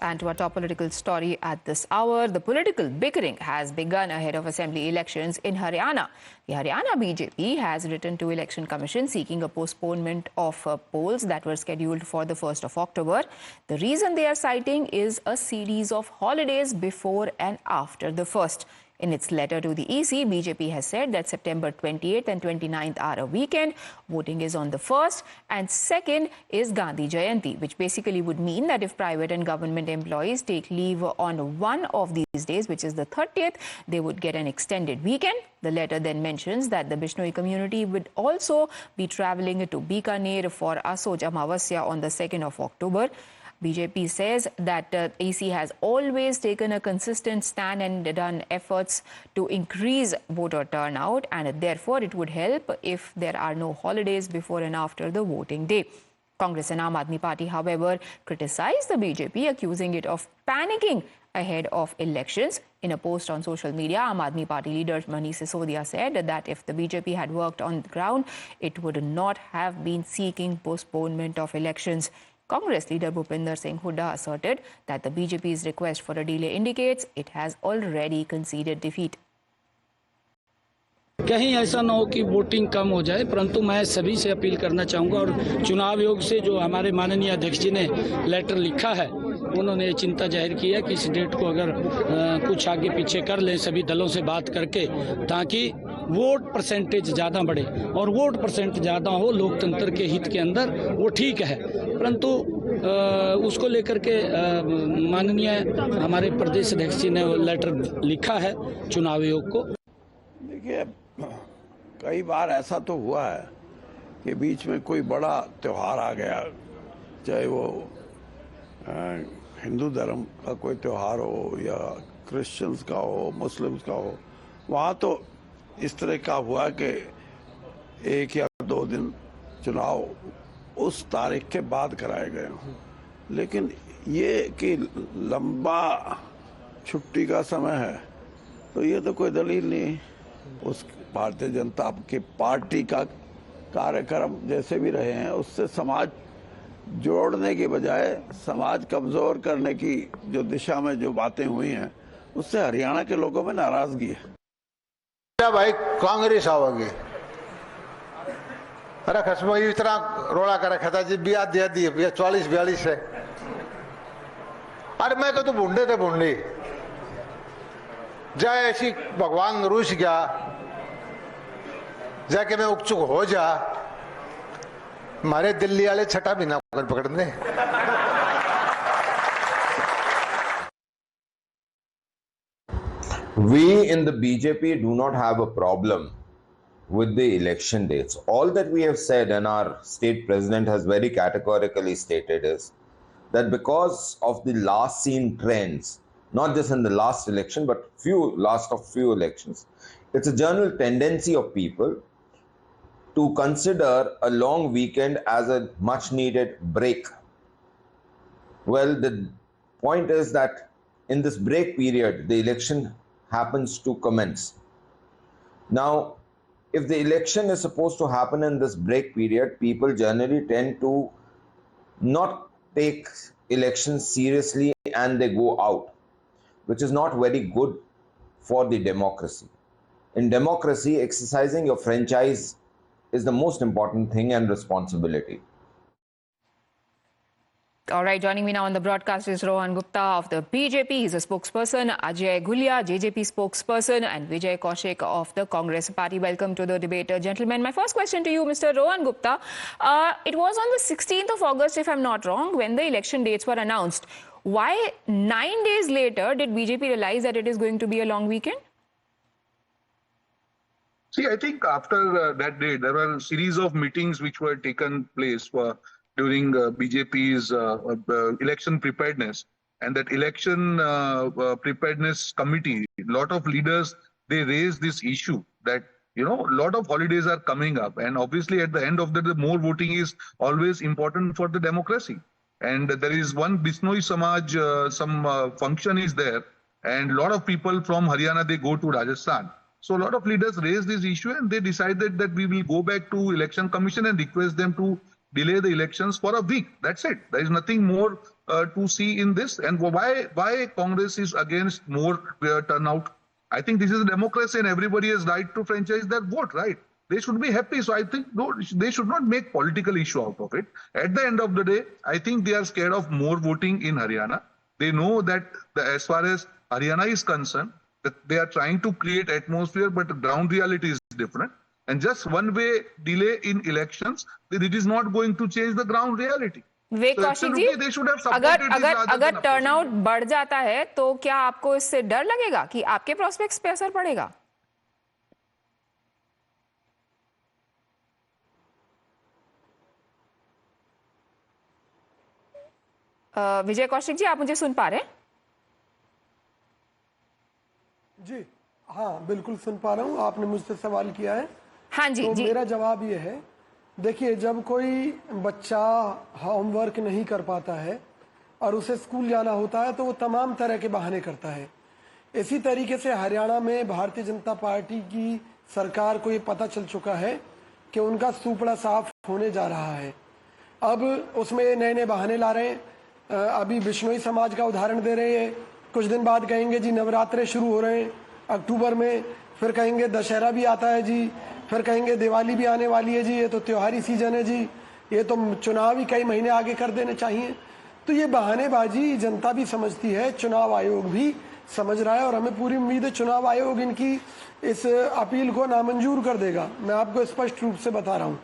And to our top political story at this hour, the political bickering has begun ahead of assembly elections in Haryana. The Haryana BJP has written to Election Commission seeking a postponement of polls that were scheduled for the 1st of October. The reason they are citing is a series of holidays before and after the 1st. In its letter to the EC, BJP has said that September 28th and 29th are a weekend, voting is on the 1st, and 2nd is Gandhi Jayanti, which basically would mean that if private and government employees take leave on one of these days, which is the 30th, they would get an extended weekend. The letter then mentions that the Bishnoi community would also be travelling to Bikaner for Asoj Amavasya on the 2nd of October. BJP says that EC has always taken a consistent stand and done efforts to increase voter turnout, and therefore it would help if there are no holidays before and after the voting day. Congress and Aam Aadmi Party, however, criticized the BJP, accusing it of panicking ahead of elections. In a post on social media, Aam Aadmi Party leader Manish Sisodia said that if the BJP had worked on the ground, it would not have been seeking postponement of elections. Congress leader Bhupinder Singh Hooda asserted that the BJP's request for a delay indicates it has already conceded defeat. कहीं ऐसा न हो कि voting कम हो जाए, परंतु मैं सभी से अपील करना चाहूँगा और चुनाव आयोग से जो हमारे माननीय अध्यक्ष जी ने लेटर लिखा है, उन्होंने ये चिंता जाहिर की है कि इस डेट को अगर कुछ आगे पीछे कर लें सभी दलों से बात करके, ताकि वोट परसेंटेज ज़्यादा बढ़े, और वोट परसेंट ज़्यादा हो लोकतंत्र के हित के अंदर वो ठीक है, परंतु उसको लेकर के माननीय हमारे प्रदेश अध्यक्ष जी ने लेटर लिखा है चुनाव आयोग को। देखिए, कई बार ऐसा तो हुआ है कि बीच में कोई बड़ा त्यौहार आ गया, चाहे वो हिंदू धर्म का कोई त्यौहार हो या क्रिश्चियंस का हो, मुस्लिम्स का हो, वहाँ तो इस तरह का हुआ कि 1 या 2 दिन चुनाव उस तारीख के बाद कराए गए हों। लेकिन ये कि लंबा छुट्टी का समय है, तो ये तो कोई दलील नहीं। उस भारतीय जनता की पार्टी का कार्यक्रम जैसे भी रहे हैं, उससे समाज जोड़ने की बजाय समाज कमजोर करने की जो दिशा में जो बातें हुई हैं, उससे हरियाणा के लोगों में नाराजगी है। भाई कांग्रेस आओगे, अरे खसमो इतना रोड़ा कर रखा था जी, ब्याह दे दी 40-42 है। अरे मैं तो भूंडे थे भूंडी जाए, ऐसी भगवान रूस गया जाके मैं उपचुक हो जा, मारे दिल्ली वाले छठा भी ना पकड़ने। We in the BJP do not have a problem with the election dates. All that we have said, and our state president has very categorically stated, is that because of the last seen trends, not just in the last election, but last of few elections, it's a general tendency of people to consider a long weekend as a much needed break. Well, the point is that in this break period, the election happens to commence. Now, if the election is supposed to happen in this break period, people generally tend to not take elections seriously and they go out, which is not very good for the democracy. In democracy, exercising your franchise is the most important thing and responsibility. All right, joining me now on the broadcast is Rohan Gupta of the BJP. He's a spokesperson. Ajay Gulia, JJP spokesperson, and Vijay Kaushik of the Congress Party. Welcome to the debate, gentlemen. My first question to you, Mr. Rohan Gupta. It was on the 16th of August, if I'm not wrong, when the election dates were announced. Why 9 days later did BJP realize that it is going to be a long weekend? See, I think after that day, there were a series of meetings which were taken place during BJP's election preparedness. And that election preparedness committee, a lot of leaders, they raised this issue that, a lot of holidays are coming up. And obviously at the end of the day, more voting is always important for the democracy. And there is one Bishnoi Samaj, some function is there. And a lot of people from Haryana, they go to Rajasthan. So a lot of leaders raised this issue and they decided that we will go back to election commission and request them to delay the elections for a week. That's it. There is nothing more to see in this, and why Congress is against more turnout. I think this is a democracy and everybody has right to franchise their vote, right? They should be happy. So I think no, they should not make political issue out of it. At the end of the day, I think they are scared of more voting in Haryana. They know that as far as Haryana is concerned, that they are trying to create atmosphere, but the ground reality is different. And just one way delay in elections, it is not going to change the ground reality. Vivek So Kaushik ji, absolutely they should have supported this rather अगर than opposing turnout it. बढ़ जाता है तो क्या आपको इससे डर लगेगा कि आपके प्रोस्पेक्ट्स पे असर पड़ेगा? विजय कौशिक जी, आप मुझे सुन पा रहे हैं? जी हाँ, बिल्कुल सुन पा रहा हूँ। आपने मुझसे सवाल किया है। हाँ जी तो जी। मेरा जवाब ये है, देखिए, जब कोई बच्चा होमवर्क नहीं कर पाता है और उसे स्कूल जाना होता है तो वो तमाम तरह के बहाने करता है। इसी तरीके से हरियाणा में भारतीय जनता पार्टी की सरकार को ये पता चल चुका है कि उनका सूपड़ा साफ होने जा रहा है। अब उसमें नए नए बहाने ला रहे हैं। अभी बिश्नोई समाज का उदाहरण दे रहे हैं, कुछ दिन बाद कहेंगे जी नवरात्रे शुरू हो रहे हैं अक्टूबर में, फिर कहेंगे दशहरा भी आता है जी, फिर कहेंगे दिवाली भी आने वाली है जी, ये तो त्योहारी सीजन है जी, ये तो चुनाव ही कई महीने आगे कर देने चाहिए। तो ये बहानेबाजी जनता भी समझती है, चुनाव आयोग भी समझ रहा है, और हमें पूरी उम्मीद है चुनाव आयोग इनकी इस अपील को नामंजूर कर देगा। मैं आपको स्पष्ट रूप से बता रहा हूँ।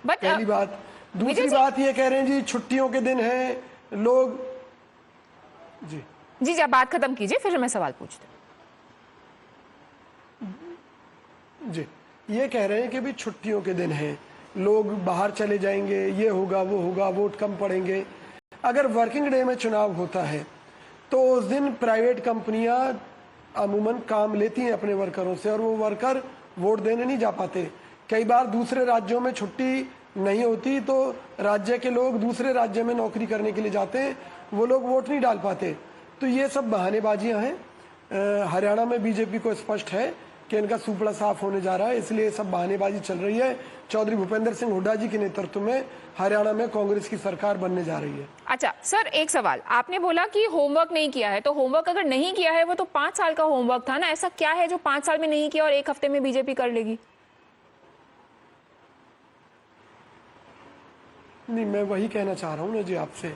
पहली बात। दूसरी बात ये कह रहे हैं जी छुट्टियों के दिन है लोग। जी जी, आप बात खत्म कीजिए, फिर मैं सवाल पूछती हूँ। जी, ये कह रहे हैं कि भी छुट्टियों के दिन हैं, लोग बाहर चले जाएंगे, ये होगा वो होगा, वोट कम पड़ेंगे। अगर वर्किंग डे में चुनाव होता है तो उस दिन प्राइवेट कंपनियां अमूमन काम लेती हैं अपने वर्करों से और वो वर्कर वोट देने नहीं जा पाते। कई बार दूसरे राज्यों में छुट्टी नहीं होती तो राज्य के लोग दूसरे राज्य में नौकरी करने के लिए जाते हैं, वो लोग वोट नहीं डाल पाते। तो ये सब बहानेबाजियां हैं। हरियाणा में बीजेपी को स्पष्ट है कि इनका सूपड़ा साफ होने जा रहा है, इसलिए सब बहानेबाजी चल रही है। चौधरी भूपेंद्र सिंह हुड्डा जी के नेतृत्व में हरियाणा में कांग्रेस की सरकार बनने जा रही है। अच्छा सर, एक सवाल, आपने बोला कि होमवर्क नहीं किया है, तो होमवर्क अगर नहीं किया है वो तो 5 साल का होमवर्क था ना, ऐसा क्या है जो 5 साल में नहीं किया और 1 हफ्ते में बीजेपी कर लेगी? नहीं, मैं वही कहना चाह रहा हूँ ना जी आपसे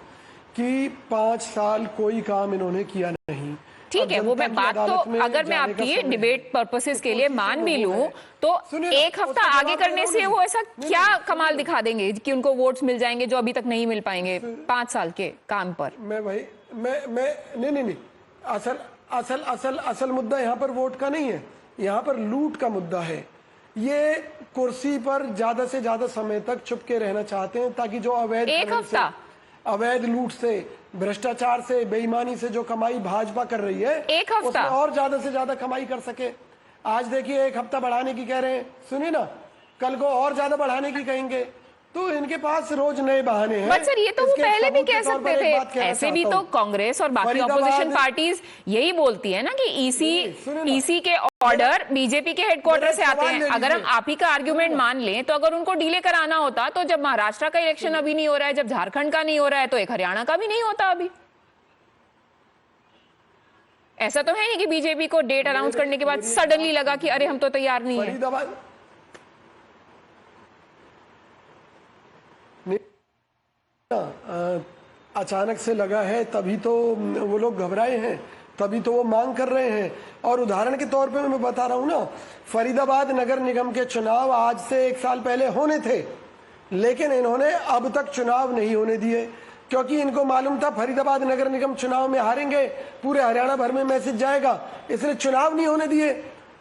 कि 5 साल कोई काम इन्होंने किया नहीं। ठीक है, वो मैं बात तो अगर मैं आपकी डिबेट पर्पसेस के लिए मान भी लूं तो 1 हफ्ता आगे करने से वो ऐसा क्या कमाल दिखा देंगे कि उनको वोट्स मिल जाएंगे जो अभी तक नहीं मिल पाएंगे 5 साल के काम पर? मैं वही मैं नहीं, असल मुद्दा यहाँ पर वोट का नहीं है, यहाँ पर लूट का मुद्दा है। ये कुर्सी पर ज्यादा से ज्यादा समय तक चुपके रहना चाहते हैं ताकि जो अवैध लूट से, भ्रष्टाचार से, बेईमानी से जो कमाई भाजपा कर रही है, 1 हफ्ता उसमें और ज्यादा से ज्यादा कमाई कर सके। आज देखिए 1 हफ्ता बढ़ाने की कह रहे हैं, सुनिए ना, कल को और ज्यादा बढ़ाने की कहेंगे, तो इनके पास रोज नए बहाने हैं। बट सर, ये तो वो पहले भी कह सकते थे, ऐसे भी तो कांग्रेस और बाकी ऑपोजिशन पार्टीज यही बोलती है ना कि ईसी के ऑर्डर बीजेपी के हेडक्वार्टर से आते हैं। अगर हम आप ही का आर्ग्यूमेंट मान लें तो अगर उनको डिले कराना होता तो जब महाराष्ट्र का इलेक्शन अभी नहीं हो रहा है, जब झारखंड का नहीं हो रहा है, तो एक हरियाणा का भी नहीं होता अभी। ऐसा तो है नहीं कि बीजेपी को डेट अनाउंस करने के बाद सडनली लगा कि अरे हम तो तैयार नहीं है। अचानक से लगा है तभी तो वो लोग घबराए हैं, तभी तो वो मांग कर रहे हैं। और उदाहरण के तौर पे मैं बता रहा हूं ना, फरीदाबाद नगर निगम के चुनाव आज से 1 साल पहले होने थे, लेकिन इन्होंने अब तक चुनाव नहीं होने दिए क्योंकि इनको मालूम था फरीदाबाद नगर निगम चुनाव में हारेंगे, पूरे हरियाणा भर में मैसेज जाएगा, इसलिए चुनाव नहीं होने दिए।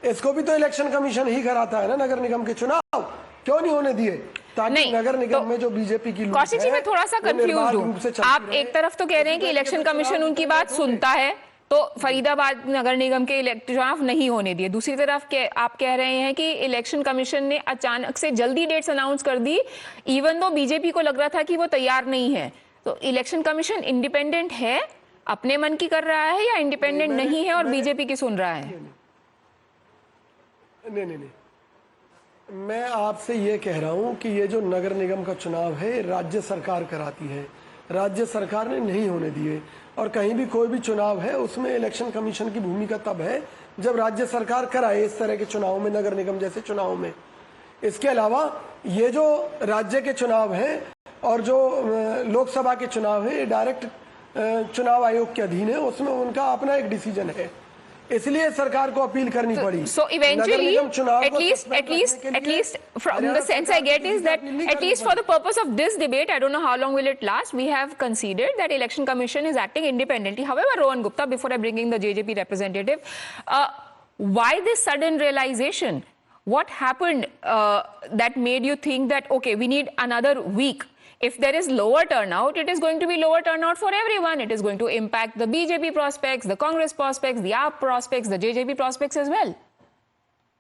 इसको भी तो इलेक्शन कमीशन ही कराता है ना, नगर निगम के चुनाव क्यों नहीं होने दिए? ताकि नगर निगम में जो बीजेपी की कौशिक जी, मैं थोड़ा सा कंफ्यूज हूँ। आप एक तरफ तो कह रहे हैं कि इलेक्शन कमीशन उनकी बात सुनता है तो फरीदाबाद नगर निगम के चुनाव नहीं होने दिए, दूसरी तरफ आप कह रहे हैं कि इलेक्शन कमीशन ने अचानक से जल्दी डेट्स अनाउंस कर दी, इवन दो बीजेपी को लग रहा था कि वो तैयार नहीं है। तो इलेक्शन कमीशन इंडिपेंडेंट है, अपने मन की कर रहा है, या इंडिपेंडेंट नहीं है और बीजेपी की सुन रहा है? नहीं, मैं आपसे ये कह रहा हूं कि ये जो नगर निगम का चुनाव है राज्य सरकार कराती है, राज्य सरकार ने नहीं होने दिए। और कहीं भी कोई भी चुनाव है उसमें इलेक्शन कमीशन की भूमिका तब है जब राज्य सरकार कराए इस तरह के चुनाव में, नगर निगम जैसे चुनाव में। इसके अलावा ये जो राज्य के चुनाव हैं और जो लोकसभा के चुनाव हैं, ये डायरेक्ट चुनाव आयोग के अधीन है, उसमें उनका अपना एक डिसीजन है, इसलिए सरकार को अपील करनी पड़ी। So eventually, at least from the sense I get is that at least for the purpose of this debate, I don't know how long will it last, we have conceded that Election Commission is acting independently. However, Rohan Gupta, before I bring in the JJP representative, why this sudden realization? What happened that made you think that, okay, we need another week? If there is lower turnout, it is going to be lower turnout for everyone. It is going to impact the BJP prospects, the Congress prospects, the AAP prospects, the JJP prospects as well.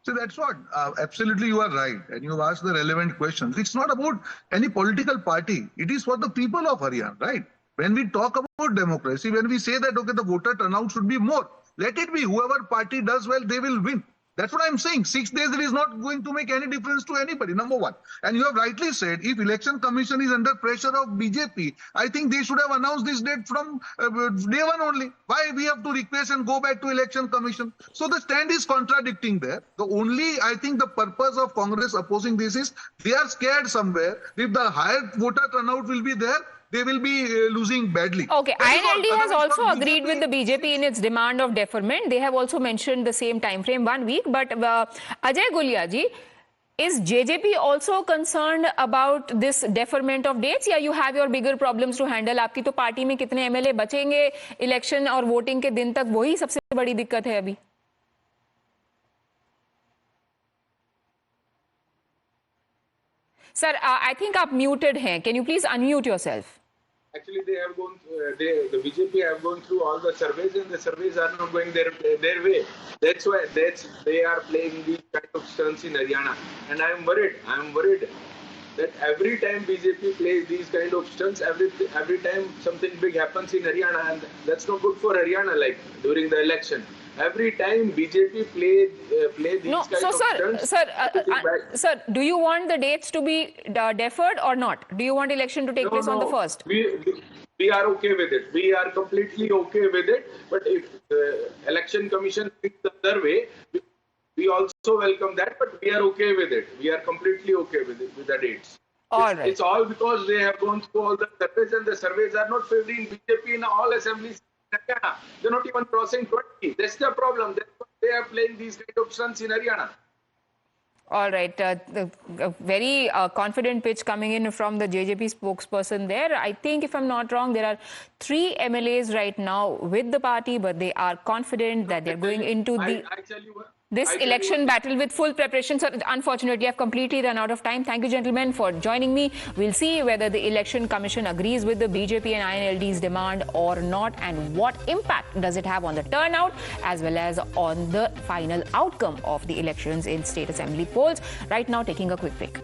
So that's what, absolutely you are right. And you have asked the relevant questions. It's not about any political party. It is for the people of Haryana, right? When we talk about democracy, when we say that, okay, the voter turnout should be more, let it be. Whoever party does well, they will win. That's what I'm saying. 6 days, it is not going to make any difference to anybody, number one. And you have rightly said, if Election Commission is under pressure of BJP, I think they should have announced this date from day one only. Why we have to request and go back to Election Commission? So the stand is contradicting there. The only, I think the purpose of Congress opposing this is they are scared somewhere. If the higher voter turnout will be there, they will be losing badly. Okay, INLD has also agreed with the BJP in its demand of deferment. They have also mentioned the same time frame, 1 week. But Ajay Gulia ji, is JJP also concerned about this deferment of dates, या you have your bigger problems to handle? आपकी तो party में कितने MLA बचेंगे election और voting के दिन तक, वही सबसे बड़ी दिक्कत है अभी। Sir, I think आप muted हैं. Can you please unmute yourself? Actually, they have gone. The BJP have gone through all the surveys, and the surveys are not going their way. That's why they are playing these kind of stunts in Haryana, and I am worried. I am worried that every time BJP plays these kind of stunts, every time something big happens in Haryana, and that's not good for Haryana. Like during the election, every time BJP play these kind of stunts. Sir, do you want the dates to be deferred or not? Do you want election to take place on the 1st? We are okay with it. We are completely okay with it. But if the Election Commission thinks the other way, we also welcome that. But we are okay with it. We are completely okay with it, with the dates. It's all because they have gone through all the surveys, and the surveys are not favoring BJP in all assemblies. They're not even crossing 20. That's the problem. That's why they are playing these kind of stunts in Haryana. All right. A very confident pitch coming in from the JJP spokesperson there. I think, if I'm not wrong, there are 3 MLAs right now with the party, but they are confident that they're going into this election battle with full preparation. So unfortunately, I've completely run out of time. Thank you, gentlemen, for joining me. We'll see whether the Election Commission agrees with the BJP and INLD's demand or not, and what impact does it have on the turnout as well as on the final outcome of the elections in state assembly polls. Right now, taking a quick break.